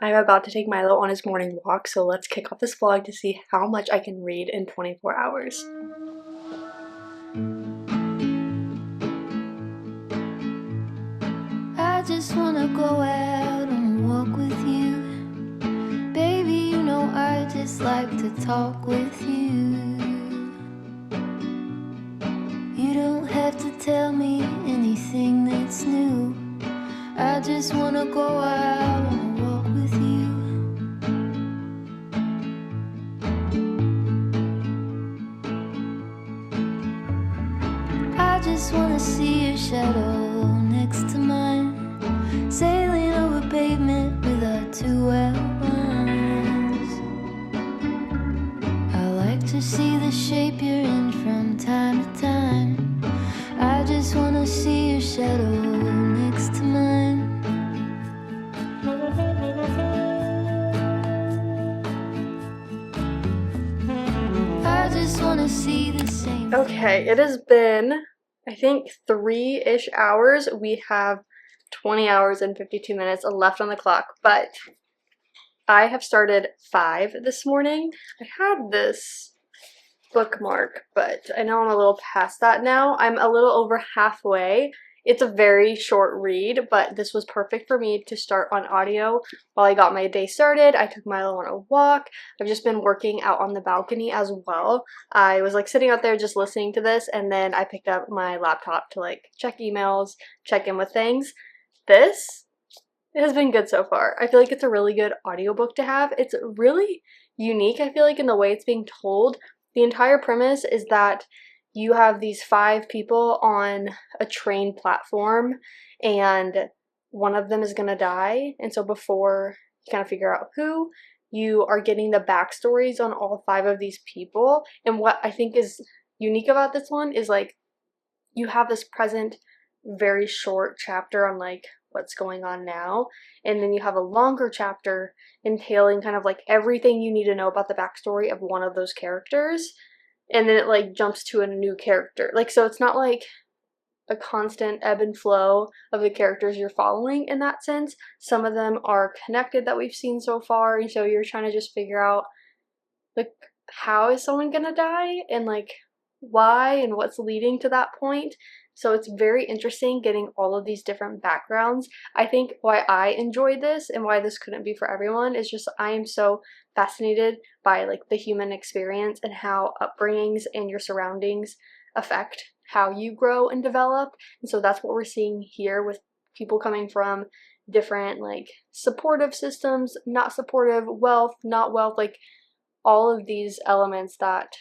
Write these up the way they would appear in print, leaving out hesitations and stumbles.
I'm about to take Milo on his morning walk, so let's kick off this vlog to see how much I can read in 24 hours. I just wanna go out and walk with you. Baby, you know I just like to talk with you. You don't have to tell me anything that's new. I just wanna go out and walk with you. I just wanna see your shadow next to mine, sailing over pavement with our two outlines. I like to see the shape you're in from time to time. I just wanna see your shadow next to mine. I just wanna see the same. Okay, it has been, I think, 3-ish hours. We have 20 hours and 52 minutes left on the clock, but I have started 5 this morning. I had this bookmark, but I know I'm a little past that now. I'm a little over halfway. It's a very short read, but this was perfect for me to start on audio while I got my day started. I took Milo on a walk. I've just been working out on the balcony as well. I was like sitting out there just listening to this, and then I picked up my laptop to like check emails, check in with things. This has been good so far. I feel like it's a really good audiobook to have. It's really unique, I feel like, in the way it's being told. The entire premise is that you have these 5 people on a train platform, and one of them is going to die. And so before you kind of figure out who, you are getting the backstories on all 5 of these people. And what I think is unique about this one is like you have this present, very short chapter on like what's going on now, and then you have a longer chapter entailing kind of like everything you need to know about the backstory of one of those characters, and then it like jumps to a new character. Like, so it's not like a constant ebb and flow of the characters you're following in that sense. Some of them are connected that we've seen so far, and so you're trying to just figure out like how is someone gonna die and like why and what's leading to that point. So it's very interesting getting all of these different backgrounds. I think why I enjoy this and why this couldn't be for everyone is just I am so fascinated by like the human experience and how upbringings and your surroundings affect how you grow and develop. And so that's what we're seeing here with people coming from different like supportive systems, not supportive, wealth, not wealth, like all of these elements that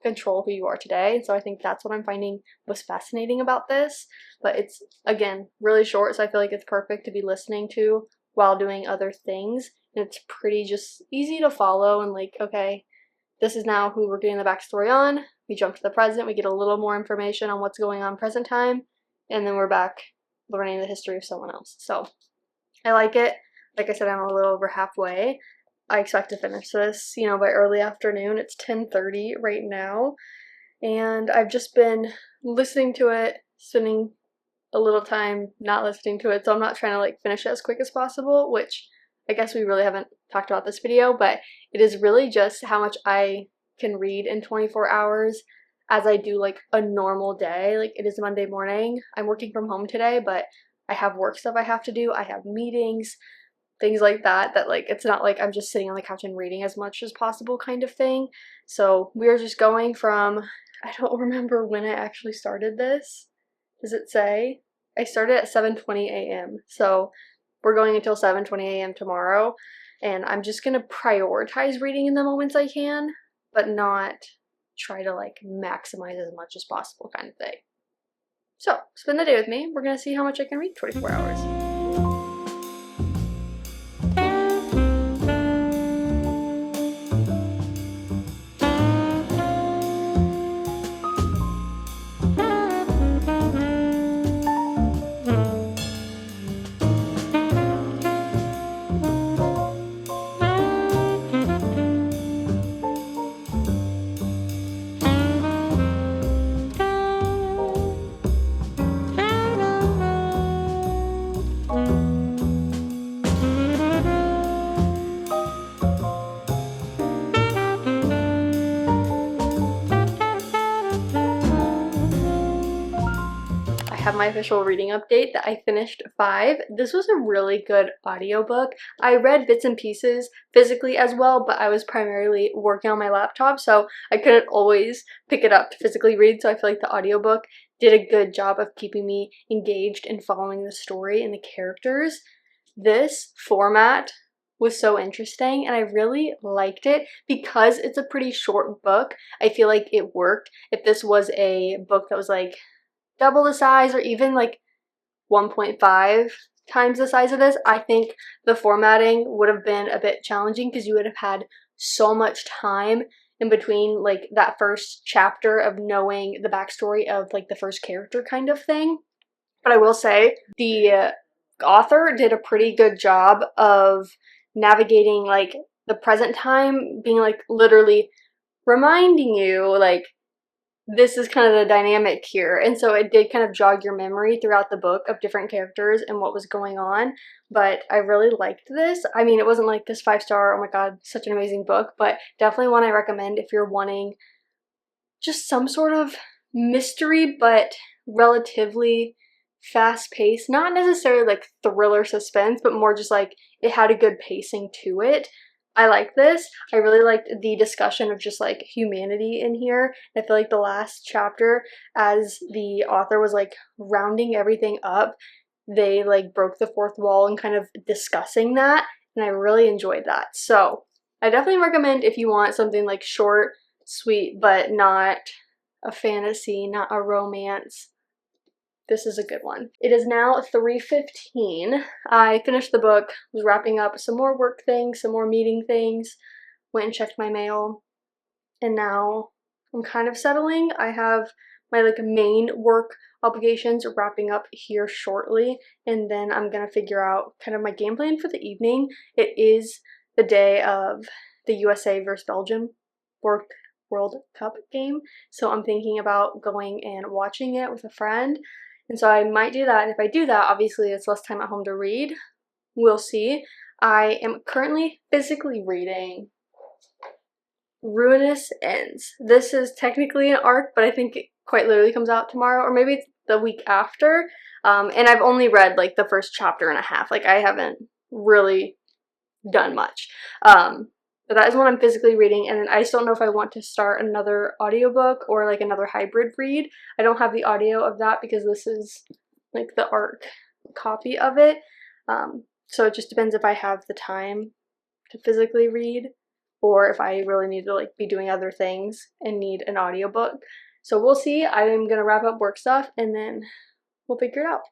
control who you are today. So I think that's what I'm finding most fascinating about this. But it's, again, really short, so I feel like it's perfect to be listening to while doing other things. And it's pretty just easy to follow and like, okay, this is now who we're getting the backstory on. We jump to the present, we get a little more information on what's going on present time, and then we're back learning the history of someone else. So I like it. Like I said, I'm a little over halfway. I expect to finish this, you know, by early afternoon. It's 10:30 right now, and I've just been listening to it, spending a little time not listening to it, so I'm not trying to like finish it as quick as possible, which I guess we really haven't talked about this video, but it is really just how much I can read in 24 hours as I do like a normal day. Like, it is Monday morning. I'm working from home today, but I have work stuff I have to do. I have meetings, things like that, that like it's not like I'm just sitting on the couch and reading as much as possible kind of thing. So we're just going from, I don't remember when I actually started this. Does it say? I started at 7:20 a.m. So we're going until 7:20 a.m. tomorrow, and I'm just gonna prioritize reading in the moments I can, but not try to like maximize as much as possible kind of thing. So spend the day with me. We're gonna see how much I can read 24 hours. my official reading update that I finished 5. This was a really good audiobook. I read bits and pieces physically as well, but I was primarily working on my laptop, so I couldn't always pick it up to physically read, so I feel like the audiobook did a good job of keeping me engaged and following the story and the characters. This format was so interesting and I really liked it because it's a pretty short book. I feel like it worked. If this was a book that was like double the size or even like 1.5 times the size of this, I think the formatting would have been a bit challenging because you would have had so much time in between like that first chapter of knowing the backstory of like the first character kind of thing. But I will say the author did a pretty good job of navigating like the present time, being like literally reminding you like this is kind of the dynamic here. And so it did kind of jog your memory throughout the book of different characters and what was going on. But I really liked this. I mean, it wasn't like this 5-star, oh my god, such an amazing book, but definitely one I recommend if you're wanting just some sort of mystery, but relatively fast-paced, not necessarily like thriller suspense, but more just like it had a good pacing to it. I like this. I really liked the discussion of just like humanity in here. I feel like the last chapter, as the author was like rounding everything up, they like broke the fourth wall and kind of discussing that, and I really enjoyed that. So I definitely recommend if you want something like short, sweet, but not a fantasy, not a romance. This is a good one. It is now 3:15. I finished the book, was wrapping up some more work things, some more meeting things, went and checked my mail, and now I'm kind of settling. I have my like main work obligations wrapping up here shortly, and then I'm gonna figure out kind of my game plan for the evening. It is the day of the USA versus Belgium World Cup game, so I'm thinking about going and watching it with a friend. And so I might do that, and if I do that, obviously it's less time at home to read. We'll see. I am currently physically reading Ruinous Ends. This is technically an arc, but I think it quite literally comes out tomorrow, or maybe it's the week after. And I've only read like the first chapter and a half. Like I haven't really done much. But that is what I'm physically reading, and I just don't know if I want to start another audiobook or like another hybrid read. I don't have the audio of that because this is like the ARC copy of it. So it just depends if I have the time to physically read or if I really need to like be doing other things and need an audiobook. So we'll see. I'm gonna wrap up work stuff and then we'll figure it out.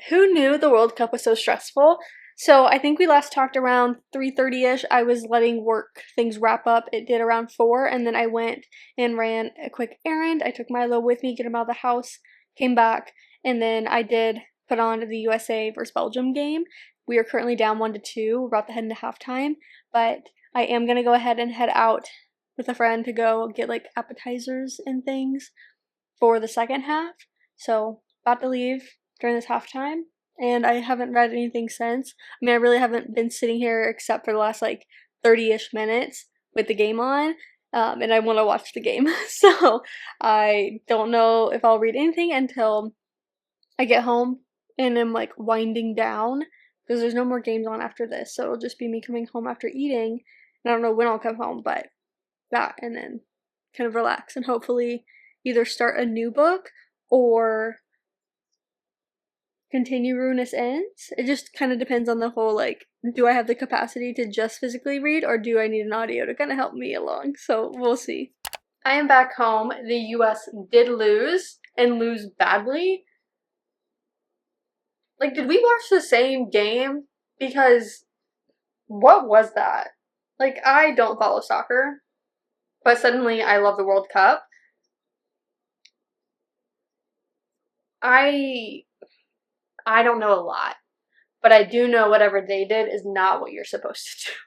Who knew the World Cup was so stressful? So I think we last talked around 3:30ish. I was letting work things wrap up. It did around 4, and then I went and ran a quick errand. I took Milo with me, get him out of the house, came back, and then I did put on the USA versus Belgium game. We are currently down 1-2. We're about to head into halftime, but I am going to go ahead and head out with a friend to go get like appetizers and things for the second half. So about to leave during this halftime. And I haven't read anything since. I mean, I really haven't been sitting here except for the last like 30-ish minutes with the game on, and I want to watch the game. So I don't know if I'll read anything until I get home and I'm like winding down because there's no more games on after this. So it'll just be me coming home after eating, and I don't know when I'll come home, but that, and then kind of relax and hopefully either start a new book or continue Ruinous Ends. It just kind of depends on the whole, like, do I have the capacity to just physically read, or do I need an audio to kind of help me along? So we'll see. I am back home. The US did lose, and lose badly. Like, did we watch the same game? Because what was that? Like, I don't follow soccer, but suddenly I love the World Cup. I don't know a lot, but I do know whatever they did is not what you're supposed to do.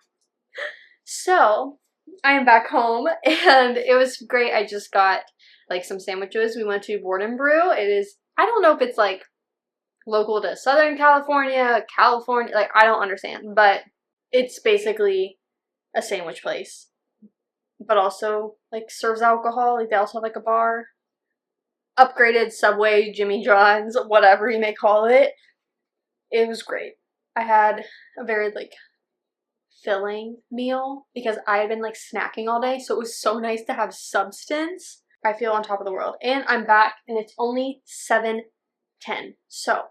So, I am back home, and it was great. I just got, like, some sandwiches. We went to Board and Brew. It is, I don't know if it's, like, local to Southern California, like, I don't understand, but it's basically a sandwich place, but also, like, serves alcohol. Like, they also have, like, a bar. upgraded Subway, Jimmy John's, whatever you may call it. It was great. I had a very like filling meal because I had been like snacking all day, so it was so nice to have substance. I feel on top of the world. And I'm back and it's only 7:10. So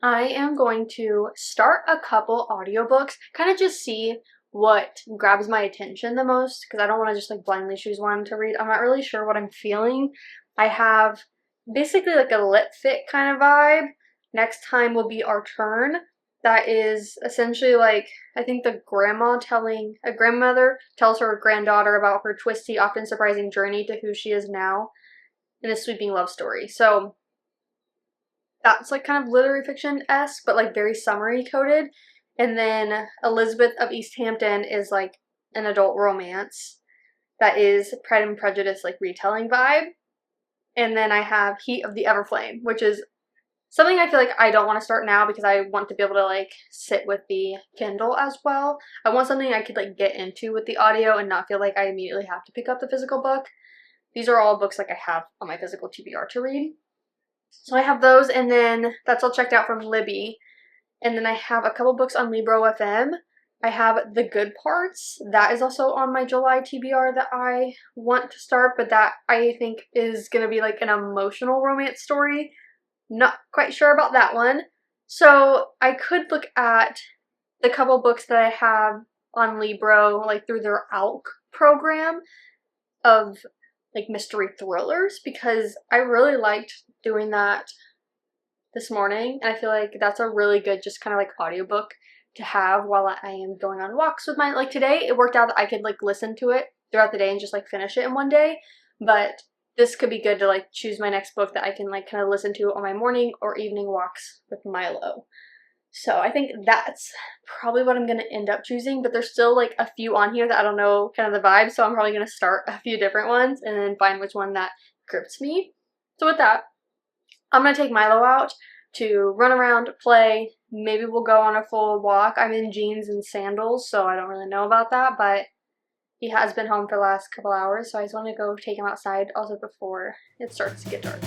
I am going to start a couple audiobooks, kind of just see what grabs my attention the most, because I don't want to just like blindly choose one to read. I'm not really sure what I'm feeling. I have basically like a lit fit kind of vibe. Next Time Will Be Our Turn. That is essentially like, I think a grandmother tells her granddaughter about her twisty, often surprising journey to who she is now in a sweeping love story. So that's like kind of literary fiction-esque, but like very summary coded. And then Elizabeth of East Hampton is like an adult romance that is Pride and Prejudice like retelling vibe. And then I have Heat of the Everflame, which is something I feel like I don't want to start now because I want to be able to like sit with the Kindle as well. I want something I could like get into with the audio and not feel like I immediately have to pick up the physical book. These are all books like I have on my physical TBR to read. So I have those, and then that's all checked out from Libby. And then I have a couple books on Libro FM. I have The Good Parts. That is also on my July TBR that I want to start, but that I think is going to be like an emotional romance story. Not quite sure about that one. So I could look at the couple books that I have on Libro, like through their ALC program of like mystery thrillers, because I really liked doing that this morning, and I feel like that's a really good just kind of like audiobook to have while I am going on walks with my, like today it worked out that I could like listen to it throughout the day and just like finish it in one day, but this could be good to like choose my next book that I can like kind of listen to on my morning or evening walks with Milo. So I think that's probably what I'm going to end up choosing, but there's still like a few on here that I don't know kind of the vibe, so I'm probably going to start a few different ones and then find which one that grips me. So with that, I'm going to take Milo out to run around, play. Maybe we'll go on a full walk. I'm in jeans and sandals, so I don't really know about that, but he has been home for the last couple hours, so I just want to go take him outside also before it starts to get dark.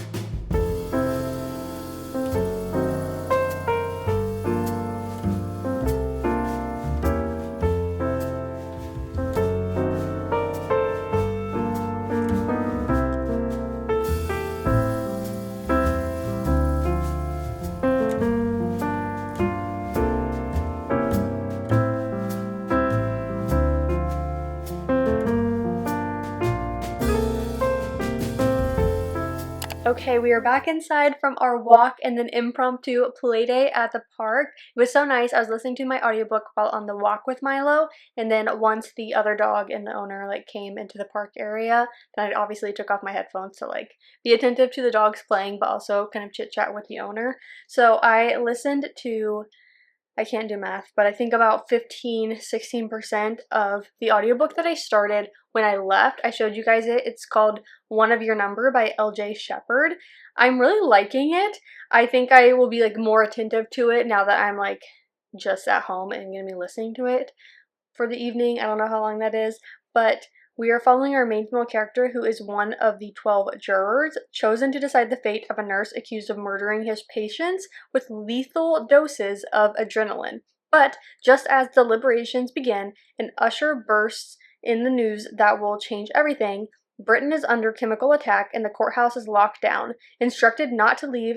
Okay, we are back inside from our walk and then impromptu play day at the park. It was so nice. I was listening to my audiobook while on the walk with Milo, and then once the other dog and the owner like came into the park area, then I obviously took off my headphones to like be attentive to the dogs playing, but also kind of chit chat with the owner. So I listened to, I can't do math, but I think about 16% of the audiobook that I started when I left. I showed you guys it. It's called One of Your Number by LJ Shepherd. I'm really liking it. I think I will be like more attentive to it now that I'm like just at home and gonna be listening to it for the evening. I don't know how long that is, but we are following our main female character, who is one of the 12 jurors chosen to decide the fate of a nurse accused of murdering his patients with lethal doses of adrenaline. But just as deliberations begin, an usher bursts in the news that will change everything. Britain is under chemical attack and the courthouse is locked down. Instructed not to leave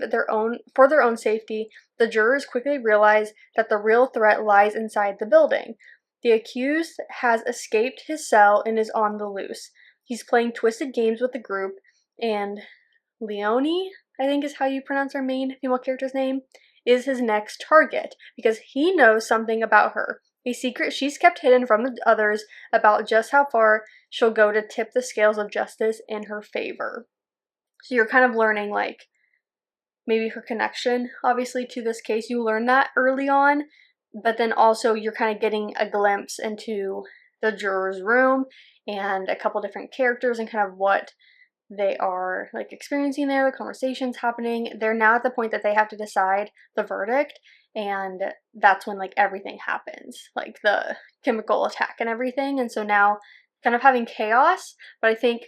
for their own safety, the jurors quickly realize that the real threat lies inside the building. The accused has escaped his cell and is on the loose. He's playing twisted games with the group, and Leonie, I think is how you pronounce our main female character's name, is his next target because he knows something about her. A secret she's kept hidden from the others about just how far she'll go to tip the scales of justice in her favor. So you're kind of learning like maybe her connection, obviously, to this case. You learn that early on, but then also you're kind of getting a glimpse into the juror's room and a couple different characters and kind of what they are like experiencing there, the conversations happening. They're now at the point that they have to decide the verdict, and that's when like everything happens, like the chemical attack and everything. And so now kind of having chaos, but I think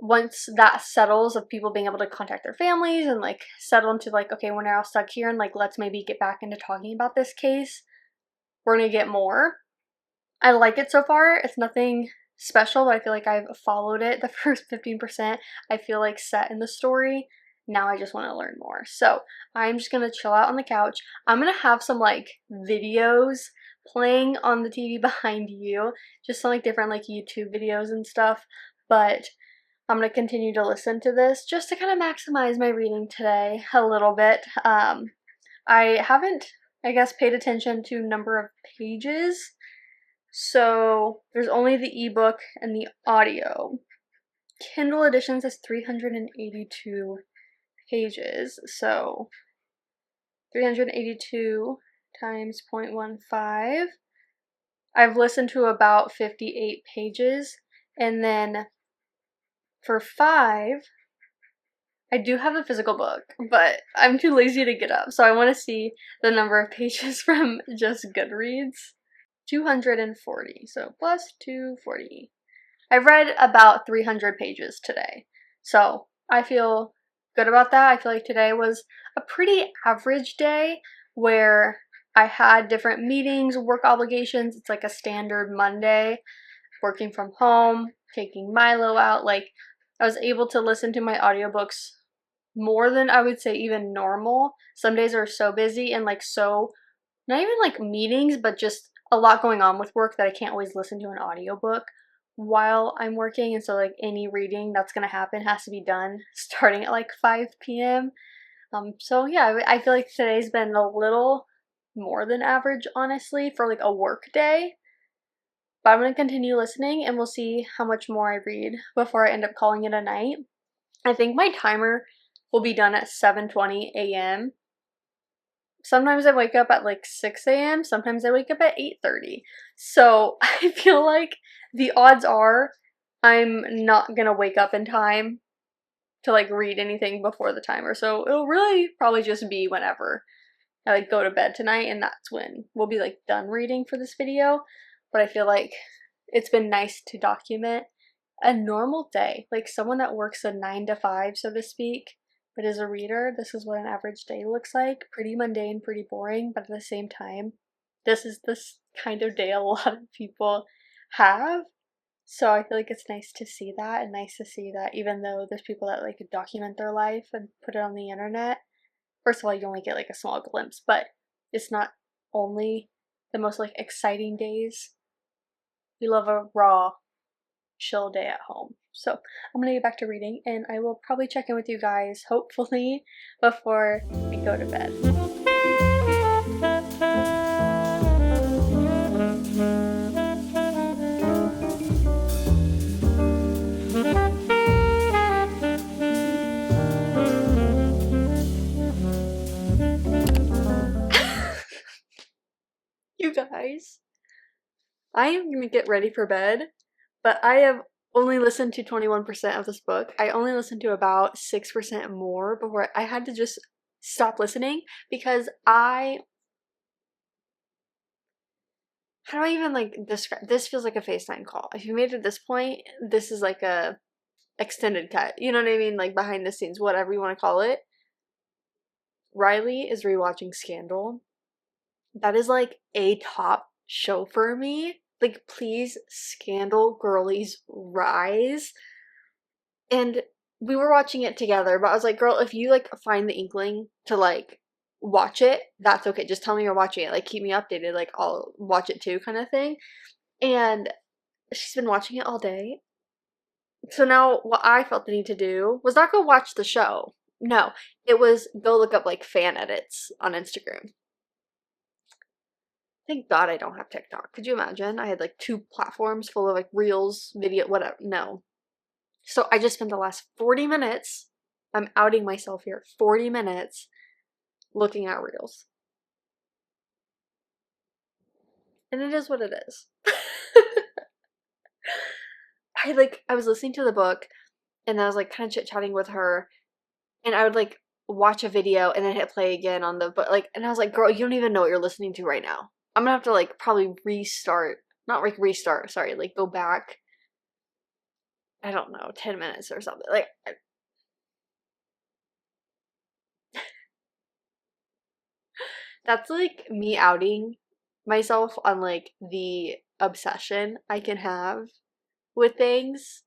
once that settles, of people being able to contact their families and like settle into like, okay, we're now stuck here and like let's maybe get back into talking about this case, we're gonna get more. I like it so far. It's nothing special, but I feel like I've followed it. The first 15% I feel like set in the story. Now I just want to learn more. So I'm just gonna chill out on the couch. I'm gonna have some like videos playing on the TV behind you, just some like different like YouTube videos and stuff, but I'm going to continue to listen to this just to kind of maximize my reading today a little bit. I haven't, I guess, paid attention to number of pages, so there's only the ebook and the audio. Kindle edition says 382 pages, so 382 times 0.15. I've listened to about 58 pages, and then for 5, I do have a physical book, but I'm too lazy to get up, so I want to see the number of pages from just Goodreads. 240, so plus 240. I've read about 300 pages today, so I feel good about that. I feel like today was a pretty average day where I had different meetings, work obligations. It's like a standard Monday, working from home, taking Milo out, like I was able to listen to my audiobooks more than I would say even normal. Some days are so busy and like so, not even like meetings, but just a lot going on with work that I can't always listen to an audiobook while I'm working. And so like any reading that's going to happen has to be done starting at like 5 p.m. So yeah, I feel like today's been a little more than average, honestly, for like a work day. But I'm going to continue listening and we'll see how much more I read before I end up calling it a night. I think my timer will be done at 7:20 a.m. Sometimes I wake up at like 6 a.m. Sometimes I wake up at 8:30. So I feel like the odds are I'm not going to wake up in time to like read anything before the timer. So it'll really probably just be whenever I like go to bed tonight, and that's when we'll be like done reading for this video. But I feel like it's been nice to document a normal day, like someone that works a 9 to 5, so to speak, but as a reader, this is what an average day looks like. Pretty mundane, pretty boring, but at the same time, this is this kind of day a lot of people have. So I feel like it's nice to see that, and nice to see that even though there's people that like document their life and put it on the internet, first of all, you only get like a small glimpse, but it's not only the most like exciting days. We love a raw, chill day at home. So I'm gonna get back to reading, and I will probably check in with you guys, hopefully, before I go to bed. You guys, I am gonna get ready for bed, but I have only listened to 21% of this book. I only listened to about 6% more before I had to just stop listening because how do I even like describe this? Feels like a FaceTime call. If you made it to this point, this is like a extended cut. You know what I mean? Like behind the scenes, whatever you want to call it. Riley is rewatching Scandal. That is like a top show for me. Like, please, Scandal girlies rise. And we were watching it together, but I was like, girl, if you like find the inkling to like watch it, that's okay. Just tell me you're watching it. Like, keep me updated. Like, I'll watch it too, kind of thing. And she's been watching it all day. So now what I felt the need to do was not go watch the show. No, it was go look up like fan edits on Instagram. Thank God I don't have TikTok. Could you imagine? I had like 2 platforms full of like reels, video, whatever. No. So I just spent the last 40 minutes, I'm outing myself here, 40 minutes looking at reels. And it is what it is. I was listening to the book and I was like kind of chit-chatting with her, and I would like watch a video and then hit play again on the book, like, and I was like, girl, you don't even know what you're listening to right now. I'm gonna have to like probably like go back I don't know, 10 minutes or something. Like, that's like me outing myself on like the obsession I can have with things.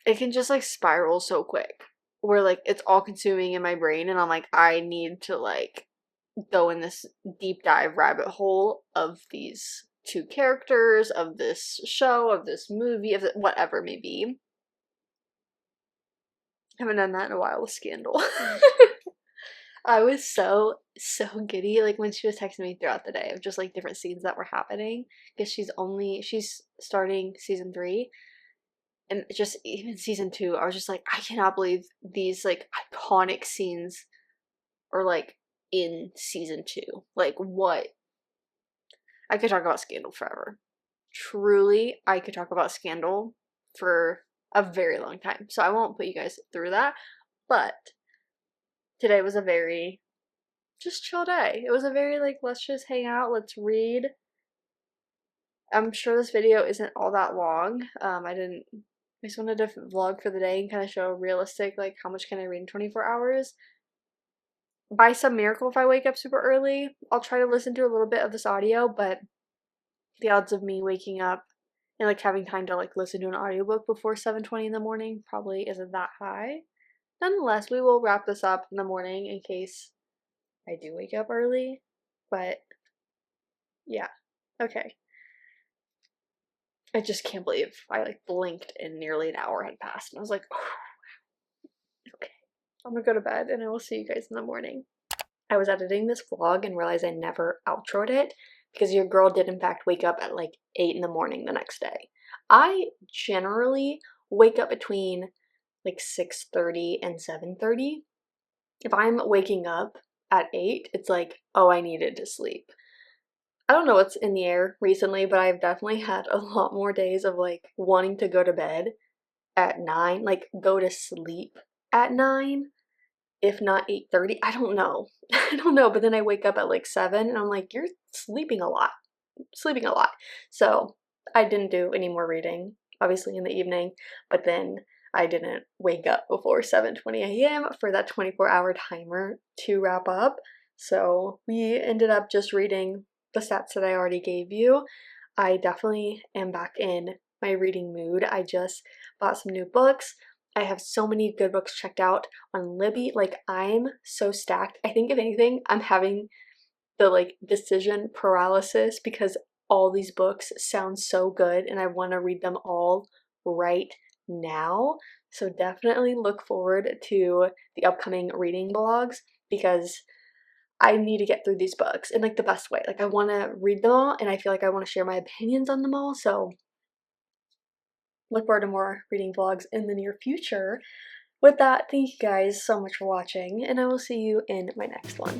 It can just like spiral so quick where like it's all consuming in my brain and I'm like, I need to like go in this deep dive rabbit hole of these two characters, of this show, of this movie, of whatever it may be. I haven't done that in a while with Scandal. I was so giddy like when she was texting me throughout the day of just like different scenes that were happening because she's starting season 3, and just even season 2 I was just like, I cannot believe these like iconic scenes are like in season 2. Like, what? I could talk about Scandal forever. Truly, I could talk about Scandal for a very long time, so I won't put you guys through that. But today was a very just chill day. It was a very like, let's just hang out, let's read. I'm sure this video isn't all that long. I just wanted to vlog for the day and kind of show realistic like how much can I read in 24 hours. By some miracle, if I wake up super early, I'll try to listen to a little bit of this audio, but the odds of me waking up and like having time to like listen to an audiobook before 7:20 in the morning probably isn't that high. Nonetheless, we will wrap this up in the morning in case I do wake up early, but yeah, okay. I just can't believe I like blinked and nearly an hour had passed and I was like, oh, okay, I'm gonna go to bed and I will see you guys in the morning. I was editing this vlog and realized I never outroed it because your girl did in fact wake up at like 8 in the morning the next day. I generally wake up between like 6:30 and 7:30. If I'm waking up at 8, it's like, oh, I needed to sleep. I don't know what's in the air recently, but I've definitely had a lot more days of like wanting to go to bed at 9, like go to sleep at 9, if not 8:30. I don't know. I don't know, but then I wake up at like 7 and I'm like, you're sleeping a lot. Sleeping a lot. So I didn't do any more reading, obviously in the evening, but then I didn't wake up before 7:20 a.m. for that 24-hour timer to wrap up. So we ended up just reading the stats that I already gave you. I definitely am back in my reading mood. I just bought some new books. I have so many good books checked out on Libby. Like, I'm so stacked. I think if anything, I'm having the like decision paralysis because all these books sound so good and I want to read them all right now. So definitely look forward to the upcoming reading vlogs because I need to get through these books in like the best way. Like, I want to read them all and I feel like I want to share my opinions on them all. So look forward to more reading vlogs in the near future. With that, thank you guys so much for watching and I will see you in my next one.